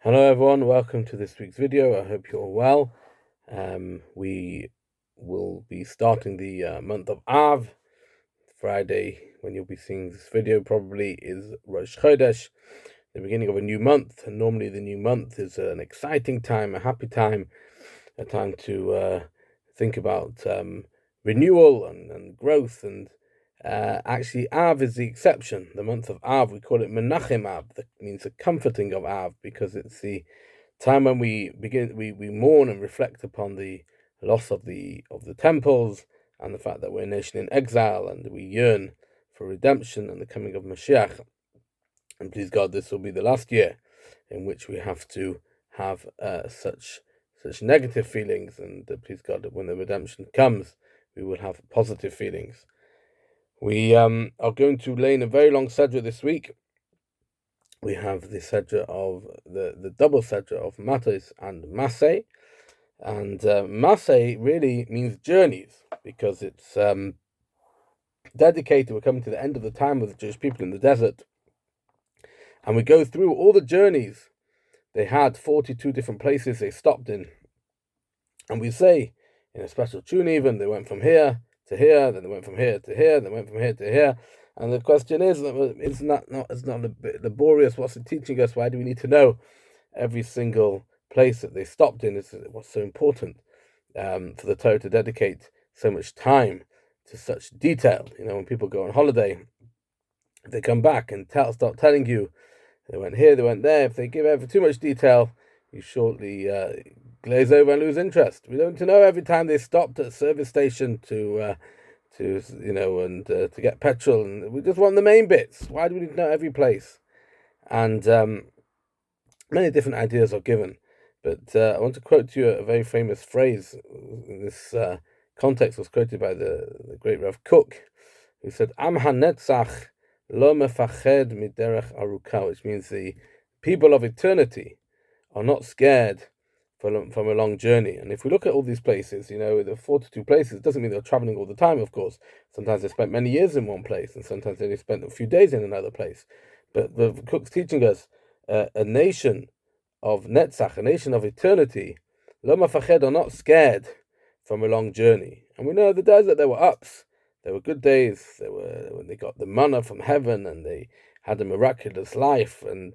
Hello everyone, welcome to this week's video. I hope you're all well. We will be starting the month of Av. Friday, when you'll be seeing this video, probably is Rosh Chodesh, the beginning of a new month. And normally the new month is an exciting time, a happy time, a time to think about renewal and growth. And actually, Av is the exception. The month of Av, we call it Menachem Av. That means the comforting of Av, because it's the time when we mourn and reflect upon the loss of the temples and the fact that we're a nation in exile, and we yearn for redemption and the coming of Mashiach. And please God, this will be the last year in which we have to have such negative feelings. And please God, that when the redemption comes, we will have positive feelings. We are going to lay in a very long Sedra this week. We have the Sedra of the double Sedra of Matos and Maasei. And Maasei really means journeys, because it's dedicated. We're coming to the end of the time of the Jewish people in the desert. And we go through all the journeys. They had 42 different places they stopped in. And we say, in a special tune even, they went from here to here, then they went from here to here, then they went from here to here. And the question is, it's not a bit laborious. What's it teaching us? Why do we need to know every single place that they stopped in? Is what's so important for the Torah to dedicate so much time to such detail. You know, when people go on holiday, if they come back and start telling you they went here, they went there, if they give too much detail, you shortly glaze over and lose interest. We don't know every time they stopped at a service station to get petrol, and we just want the main bits. Why do we need to know every place? And many different ideas are given, but I want to quote to you a very famous phrase in this context. Was quoted by the great Rav Kook, who said, "Am hanetzach lo mefached miderech aruka," which means the people of eternity are not scared from a long journey. And if we look at all these places, the 42 places, it doesn't mean they're traveling all the time, of course. Sometimes they spent many years in one place, and sometimes they only spent a few days in another place. But the Cook's teaching us a nation of Netzach, a nation of eternity, Lo Mafached, are not scared from a long journey. And we know the desert, there were ups, there were good days, there were when they got the manna from heaven, and they had a miraculous life, and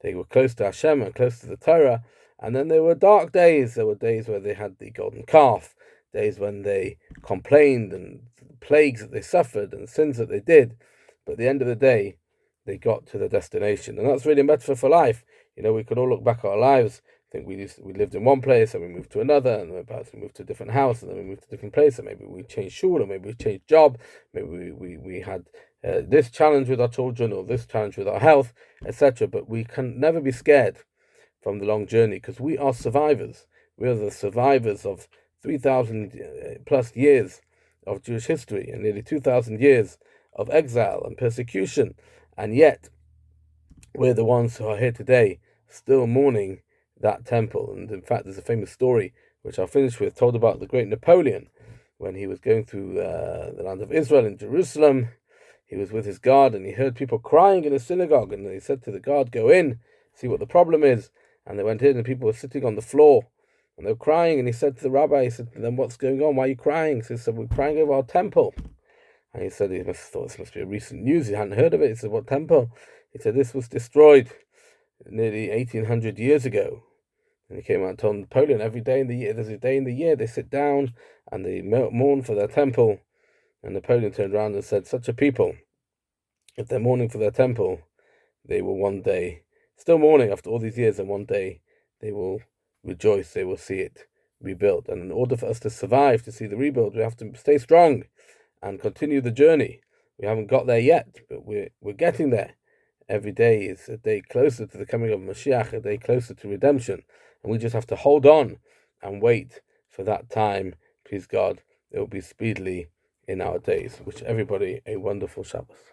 they were close to Hashem and close to the Torah. And then there were dark days. There were days where they had the golden calf, days when they complained, and plagues that they suffered, and sins that they did. But at the end of the day, they got to the destination. And that's really a metaphor for life. We could all look back at our lives, think we lived in one place, and we moved to another, and then perhaps we moved to a different house, and then we moved to a different place, and maybe we changed shul, or maybe we changed job, maybe we had this challenge with our children, or this challenge with our health, etc. But we can never be scared from the long journey, because we are survivors. We are the survivors of 3,000 plus years of Jewish history, and nearly 2,000 years of exile and persecution. And yet, we're the ones who are here today, still mourning that temple. And in fact, there's a famous story, which I'll finish with, told about the great Napoleon, when he was going through the land of Israel in Jerusalem. He was with his guard, and he heard people crying in a synagogue, and he said to the guard, "Go in, see what the problem is." And they went in, and people were sitting on the floor, and they were crying. And he said to the rabbi, he said to them, "What's going on? Why are you crying?" He said, "We're crying over our temple." And he said he thought this must be a recent news. He hadn't heard of it. He said, "What temple?" He said, "This was destroyed nearly 1,800 years ago." And he came out and told Napoleon, every day in the year, there's a day in the year, they sit down and they mourn for their temple. And Napoleon turned around and said, "Such a people, if they're mourning for their temple, they will one day, still mourning after all these years, and one day they will rejoice, they will see it rebuilt." And in order for us to survive, to see the rebuild, we have to stay strong and continue the journey. We haven't got there yet, but we're getting there. Every day is a day closer to the coming of Mashiach, a day closer to redemption. And we just have to hold on and wait for that time. Please God, it will be speedily in our days. Wish everybody a wonderful Shabbos.